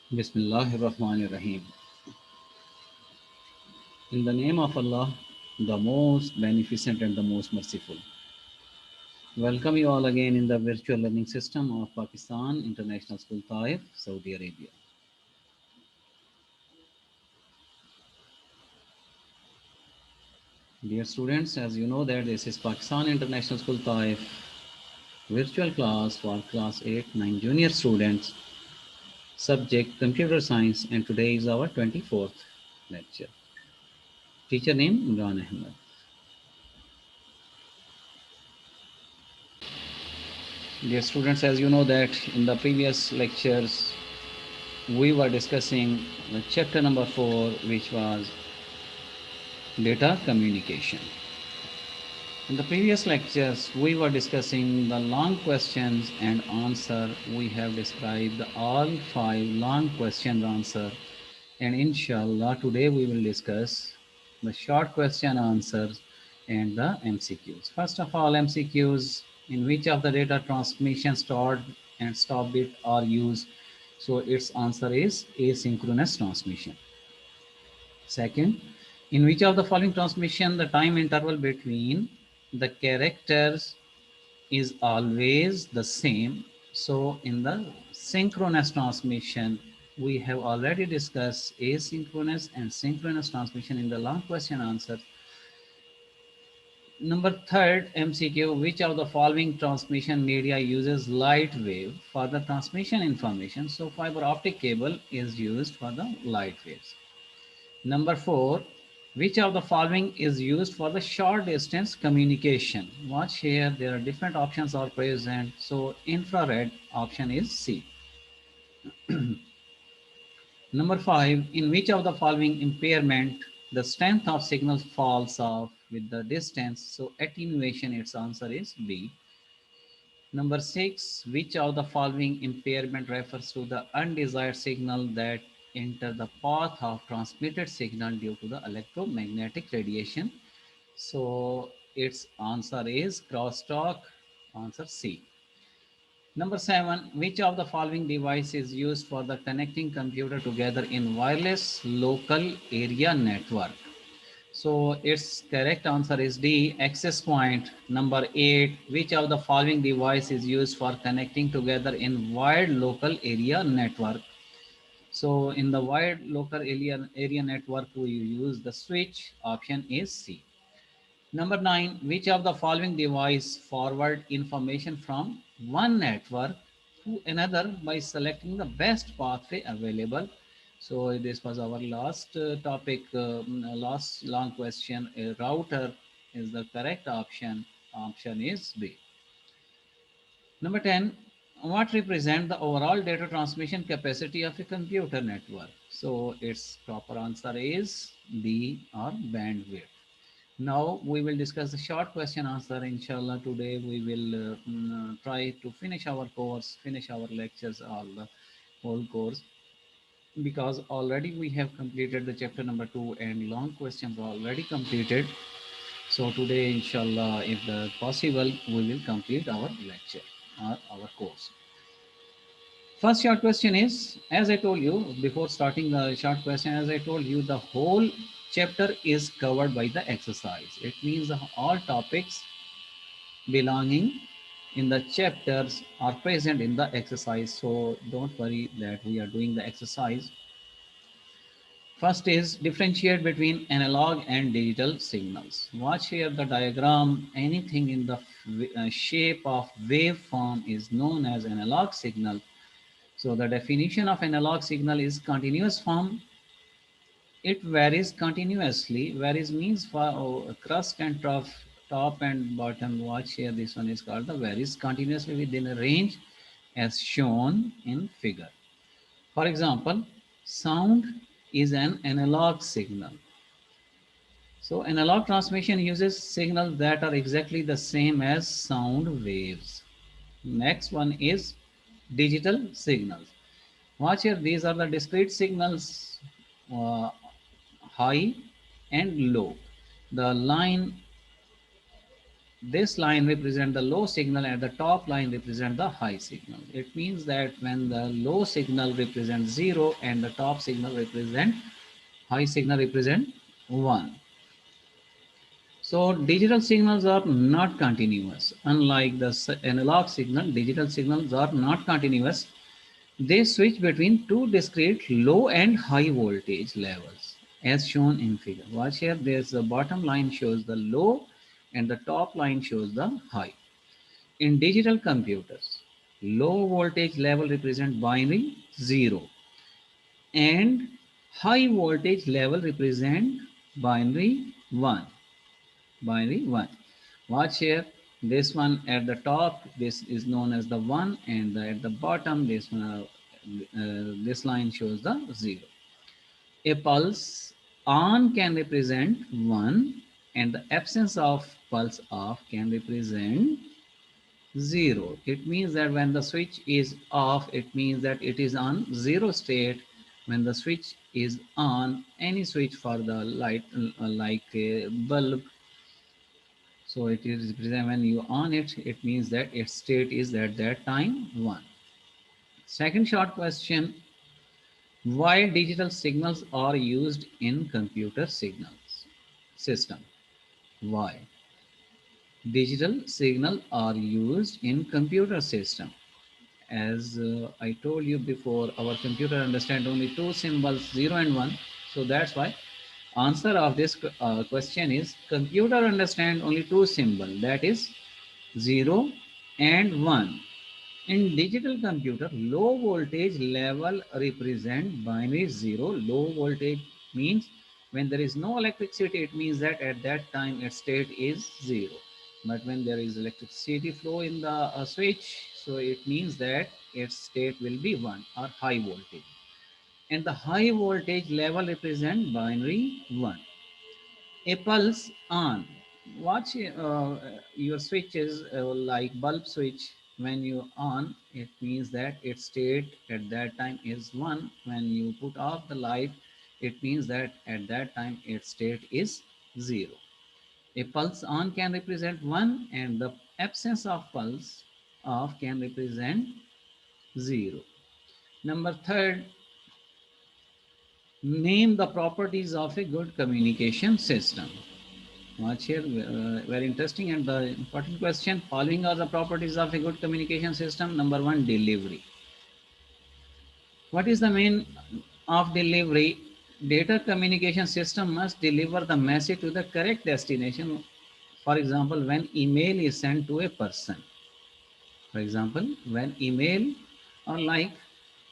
Bismillahir Rahmanir Rahim. In the name of Allah, the most beneficent and the most merciful. Welcome you all again in the virtual learning system of Pakistan International School Taif, Saudi Arabia. Dear students, as you know that this is Pakistan International School Taif virtual class for class 8, 9 junior students, subject computer science, and today is our 24th lecture. Teacher name Imran Ahmed. Dear students, as you know that in the previous lectures we were discussing the chapter number 4, which was data communication. In the previous lectures we were discussing the long questions and answer. We have described all 5 long question answer, and inshallah today we will discuss the short question answers and the MCQs. First of all, MCQs: in which of the data transmission start and stop bit are used? So its answer is asynchronous transmission. Second, in which of the following transmission the time interval between the characters is always the same? So in the synchronous transmission, we have already discussed asynchronous and synchronous transmission in the long question answer. Number third MCQ: which of the following transmission media uses light wave for the transmission information? So fiber optic cable is used for the light waves. Number 4, which of the following is used for the short distance communication? Watch here, there are different options are present. So infrared option is C. Number 5, in which of the following impairment the strength of signal falls off with the distance? So attenuation, its answer is B. Number 6, which of the following impairment refers to the undesired signal that enter the path of transmitted signal due to the electromagnetic radiation? So its answer is crosstalk, answer C. Number 7, which of the following device is used for the connecting computer together in wireless local area network? So its correct answer is D, access point. Number 8, which of the following device is used for connecting together in wired local area network? So in the wired local area network, we use the switch. Option is C. Number 9, which of the following device forward information from one network to another by selecting the best pathway available? So this was our last topic, last long question. A router is the correct option. Option is B. Number 10, what represent the overall data transmission capacity of a computer network? So its proper answer is B, or bandwidth. Now we will discuss the short question answer. Inshallah, today we will try to finish our course, finish our lectures, all the whole course, because already we have completed the chapter number 2 and long questions are already completed. So today, inshallah, if possible, we will complete our lecture or our course. First short question is, as I told you before starting the short question, as I told you, the whole chapter is covered by the exercise. It means all topics belonging in the chapters are present in the exercise. So don't worry that we are doing the exercise. First is differentiate between analog and digital signals. Watch here the diagram. Anything in the shape of waveform is known as analog signal. So the definition of analog signal is continuous form. It varies continuously. Varies means for crust and trough, top and bottom. Watch here, this one is called the varies continuously within a range as shown in figure. For example, sound is an analog signal. So analog transmission uses signals that are exactly the same as sound waves. Next one is digital signals. Watch here, these are the discrete signals, uh, high and low. The line This line represents the low signal and the top line represents the high signal. It means that when the low signal represents 0 and the top signal represent high signal represent 1. So digital signals are not continuous. Unlike the analog signal, digital signals are not continuous. They switch between two discrete low and high voltage levels as shown in figure. Watch here, there's the bottom line shows the low and the top line shows the high. In digital computers, low voltage level represent binary 0 and high voltage level represent binary 1. Binary 1. Watch here, this one at the top, this is known as the 1, and at the bottom, this line shows the 0. A pulse on can represent 1 and the absence of pulse off can represent 0. It means that when the switch is off, it means that it is on 0 state. When the switch is on, any switch for the light like a bulb, so it is present when you on it, it means that its state is at that time 1. Second short question, why digital signals are used in computer signals system? Why? Digital signal are used in computer system. As I told you before, our computer understand only two symbols, 0 and 1. So that's why answer of this question is computer understand only two symbols, that is 0 and 1. In digital computer, low voltage level represent binary 0. Low voltage means when there is no electricity, it means that at that time its state is 0. But when there is electricity flow in the switch, so it means that its state will be 1 or high voltage. And the high voltage level represent binary 1. A pulse on. Watch your switches like bulb switch. When you on, it means that its state at that time is 1. When you put off the light, it means that at that time its state is 0. A pulse on can represent 1 and the absence of pulse off can represent 0. Number third, name the properties of a good communication system. Watch here, very interesting and the important question. Following are the properties of a good communication system. Number one, delivery. What is the main of delivery? Data communication system must deliver the message to the correct destination. For example, when email is sent to a person. For example, when email or like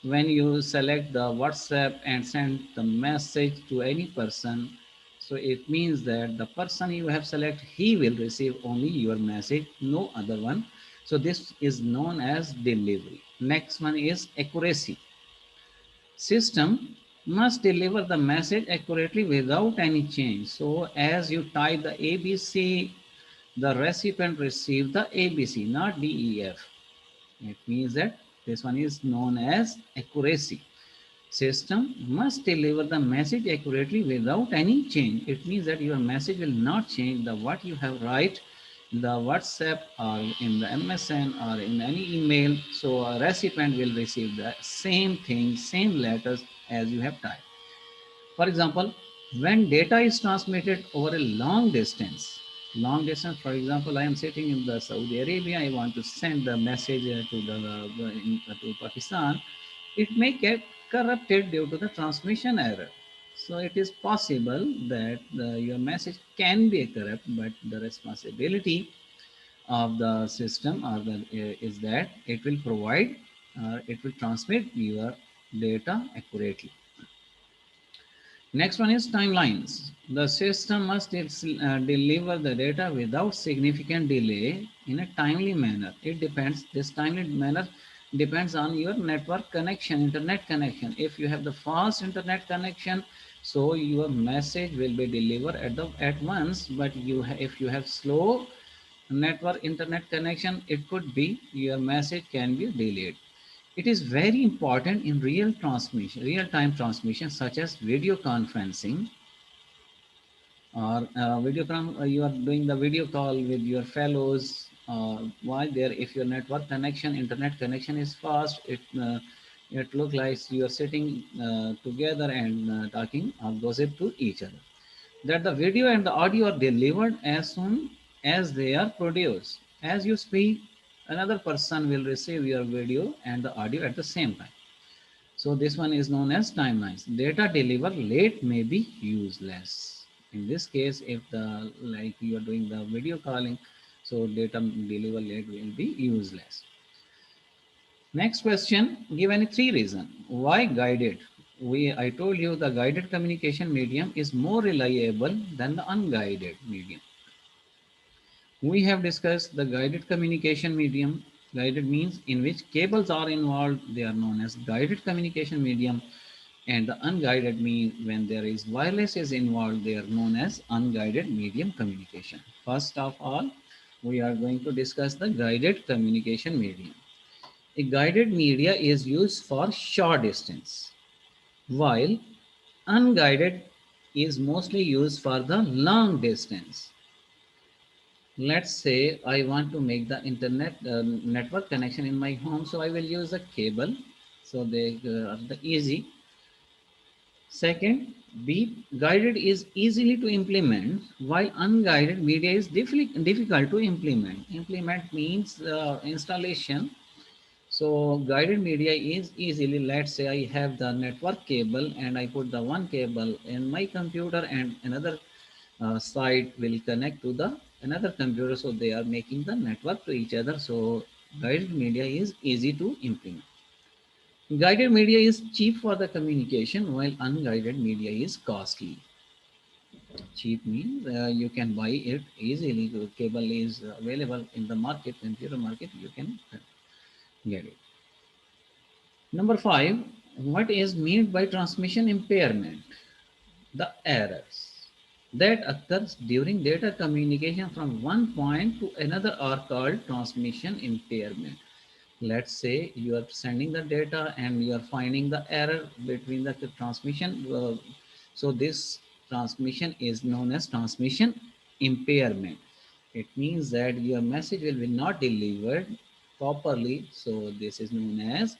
when you select the WhatsApp and send the message to any person, so it means that the person you have selected, he will receive only your message, no other one. So this is known as delivery. Next one is accuracy. System must deliver the message accurately without any change. So as you type the ABC, the recipient receives the ABC, not DEF. It means that this one is known as accuracy. System must deliver the message accurately without any change. It means that your message will not change the what you have write in the WhatsApp or in the MSN or in any email. So a recipient will receive the same thing, same letters as you have typed. For example, when data is transmitted over a long distance, for example, I am sitting in the Saudi Arabia, I want to send the message to Pakistan, it may get corrupted due to the transmission error. So it is possible that your message can be corrupt, but the responsibility of the system is that it will provide, it will transmit your data accurately. Next one is timelines. The system must deliver the data without significant delay in a timely manner. It depends, this timely manner depends on your network connection, internet connection. If you have the fast internet connection, so your message will be delivered at once, but if you have slow network internet connection, it could be your message can be delayed. It is very important in real-time transmission, such as video conferencing or video you are doing the video call with your fellows while there. If your network connection, internet connection is fast, it look like you are sitting together and talking or gossip to each other. That the video and the audio are delivered as soon as they are produced. As you speak, another person will receive your video and the audio at the same time. So this one is known as timelines. Data delivered late may be useless. In this case, if the like you are doing the video calling, so data delivered late will be useless. Next question, give any three reasons. Why guided? I told you the guided communication medium is more reliable than the unguided medium. We have discussed the guided communication medium. Guided means in which cables are involved. They are known as guided communication medium. And the unguided means when there is wireless is involved, they are known as unguided medium communication. First of all, we are going to discuss the guided communication medium. A guided media is used for short distance, while unguided is mostly used for the long distance. Let's say I want to make the internet network connection in my home, so I will use a cable. So they are the easy. Second, be guided is easily to implement, while unguided media is difficult to implement. Implement means installation. So guided media is easily, let's say I have the network cable and I put the one cable in my computer and another side will connect to the another computer. So they are making the network to each other. So guided media is easy to implement. Guided media is cheap for the communication while unguided media is costly. Cheap means you can buy it easily. The cable is available in the market, computer market, you can get it. Number five, what is meant by transmission impairment? The errors that occurs during data communication from one point to another are called transmission impairment. Let's say you are sending the data and you are finding the error between the transmission. So this transmission is known as transmission impairment. It means that your message will be not delivered properly. So this is known as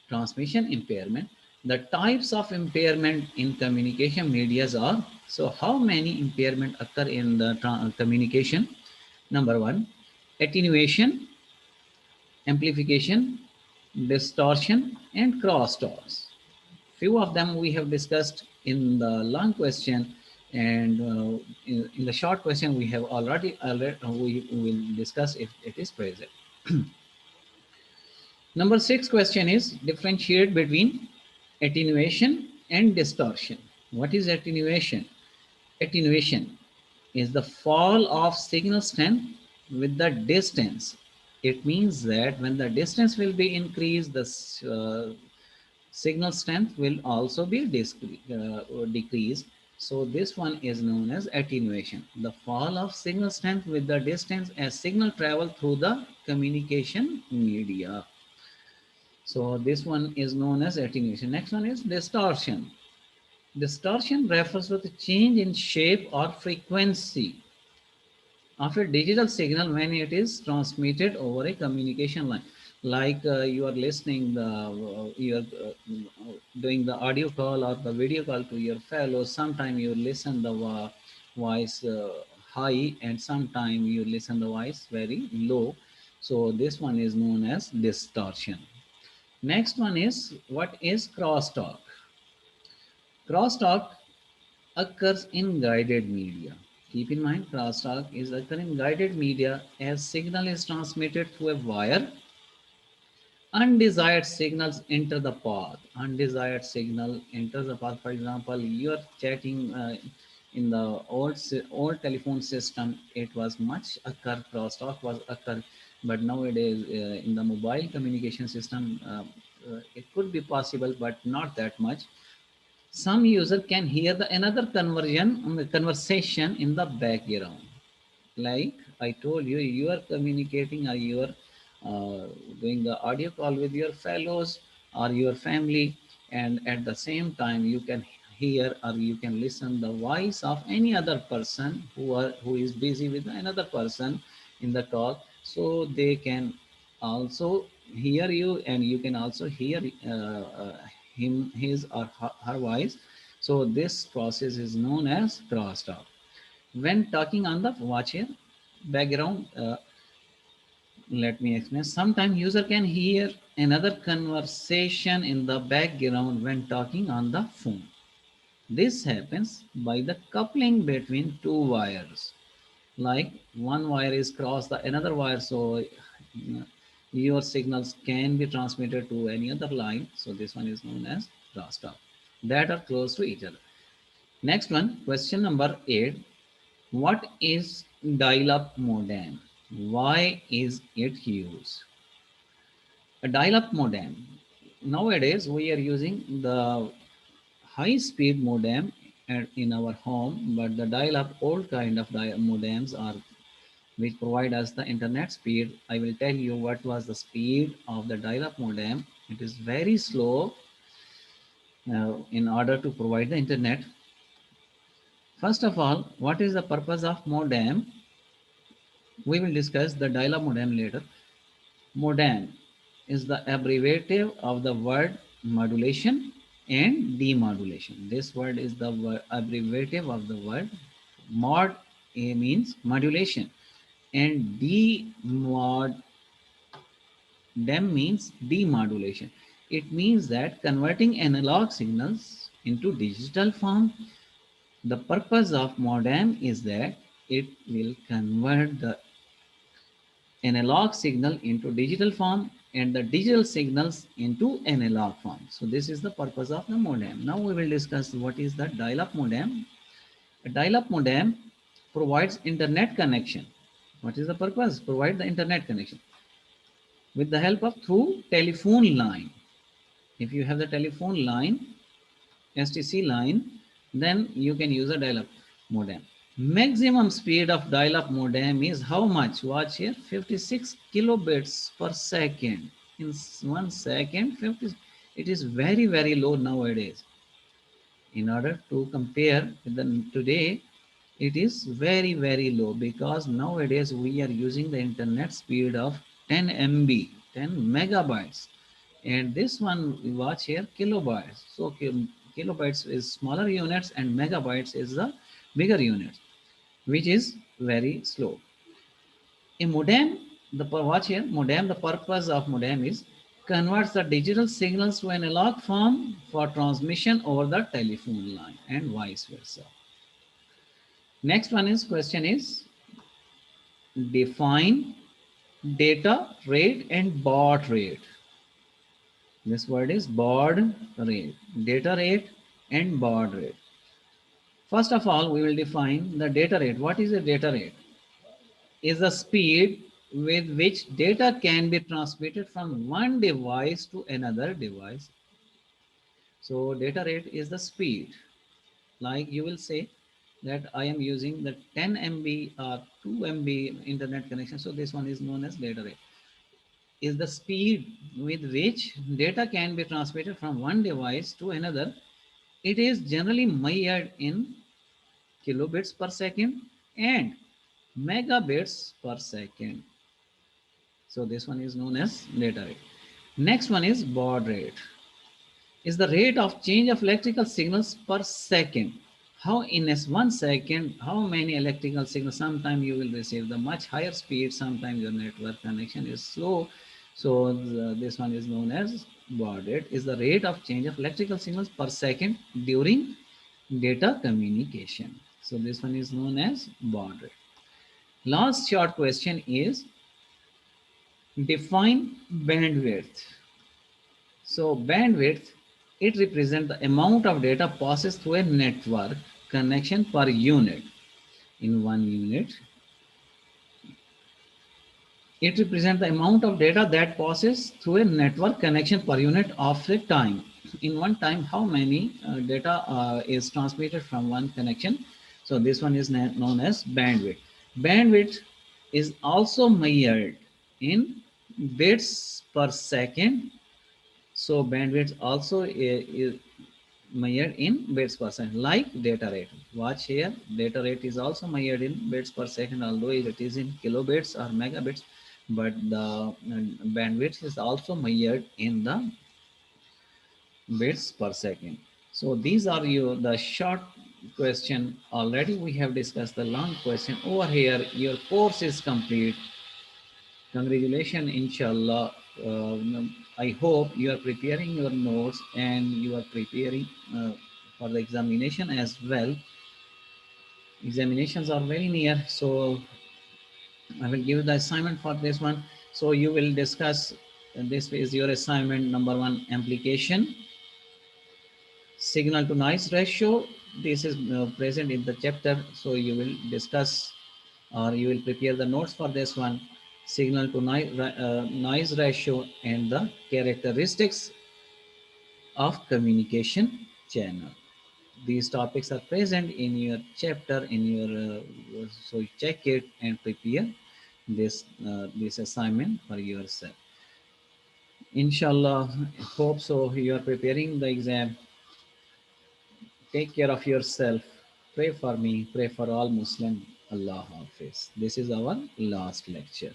transmission impairment. The types of impairment in communication medias are, so how many impairment occur in the communication? Number one, attenuation, amplification, distortion, and crosstalks. Few of them we have discussed in the long question, and in the short question we have already we will discuss if it is present. Number six question is differentiate between attenuation and distortion. What is attenuation? Attenuation is the fall of signal strength with the distance. It means that when the distance will be increased, the signal strength will also be decreased. So this one is known as attenuation. The fall of signal strength with the distance as signal travel through the communication media. So this one is known as attenuation. Next one is distortion. Distortion refers to the change in shape or frequency of a digital signal when it is transmitted over a communication line. Like you are listening, you are doing the audio call or the video call to your fellows. Sometime you listen the voice high, and sometime you listen the voice very low. So this one is known as distortion. Next one is what is crosstalk. Crosstalk occurs in guided media. Keep in mind, crosstalk is occurring in guided media as signal is transmitted through a wire. Undesired signals enter the path. Undesired signal enters the path. For example, you are chatting in the old telephone system. It was much occur, crosstalk was occur, but nowadays in the mobile communication system, it could be possible, but not that much. Some user can hear the another conversation in the background. Like I told you, you are communicating or you are doing the audio call with your fellows or your family, and at the same time you can hear or you can listen the voice of any other person who is busy with another person in the talk, so they can also hear you and you can also hear him his or her voice. So this process is known as crosstalk. When talking on the watch here background, let me explain. Sometimes user can hear another conversation in the background when talking on the phone. This happens by the coupling between two wires. Like one wire is crossed the another wire, so your signals can be transmitted to any other line. So this one is known as crosstalk that are close to each other. Next one, question number 8. What is dial-up modem? Why is it used? A dial-up modem. Nowadays, we are using the high-speed modem in our home, but the dial-up old kind of modems are which provide us the internet speed. I will tell you what was the speed of the dial-up modem. It is very slow in order to provide the internet. First of all, what is the purpose of modem? We will discuss the dial-up modem later. Modem is the abbreviative of the word modulation and demodulation. This word is the abbreviative of the word mod. A means modulation and demod dem means demodulation. It means that converting analog signals into digital form. The purpose of modem is that it will convert the analog signal into digital form and the digital signals into analog form. So this is the purpose of the modem. Now we will discuss what is the dial-up modem. A dial-up modem provides internet connection. What is the purpose? Provide the internet connection with the help of through telephone line. If you have the telephone line, STC line, then you can use a dial-up modem. Maximum speed of dial-up modem is how much? Watch here, 56 kilobits per second. In 1 second, 50. It is very, very low nowadays. In order to compare with the today, it is very, very low because nowadays we are using the internet speed of 10 MB, 10 megabytes. And this one we watch here kilobytes. So kilobytes is smaller units and megabytes is the bigger units, which is very slow. A modem, watch here, modem, the purpose of modem is converts the digital signals to analog form for transmission over the telephone line and vice versa. Next one is question is define data rate and baud rate. This word is baud rate, data rate and baud rate. First of all, we will define the data rate. What is the data rate? Is the speed with which data can be transmitted from one device to another device. So data rate is the speed. Like you will say that I am using the 10 MB or 2 MB internet connection. So this one is known as data rate. Is the speed with which data can be transmitted from one device to another. It is generally measured in kilobits per second and megabits per second. So this one is known as data rate. Next one is baud rate. Is the rate of change of electrical signals per second. How in 1 second, how many electrical signals? Sometimes you will receive the much higher speed, sometimes your network connection is slow. So this one is known as baud rate. Is the rate of change of electrical signals per second during data communication. So this one is known as baud rate. Last short question is define bandwidth. So bandwidth, it represents the amount of data passes through a network connection per unit. In 1 unit, it represents the amount of data that passes through a network connection per unit of a time. In one time, how many data is transmitted from one connection? So this one is known as bandwidth. Bandwidth is also measured in bits per second. So bandwidth also is measured in bits per second, like data rate. Watch here, data rate is also measured in bits per second, although it is in kilobits or megabits, but the bandwidth is also measured in the bits per second. So these are the short question. Already we have discussed the long question. Over here, your course is complete. Congratulations, inshallah. I hope you are preparing your notes and you are preparing for the examination as well. Examinations are very near, so I will give the assignment for this one. So you will discuss, this is your assignment number one, application signal to noise ratio. This is present in the chapter, so you will discuss or you will prepare the notes for this one, signal to noise ratio and the characteristics of communication channel. These topics are present in your chapter in your so check it and prepare this assignment for yourself. Inshallah, hope so you are preparing the exam. Take care of yourself. Pray for me. Pray for all Muslim. Allah Hafiz. This is our last lecture.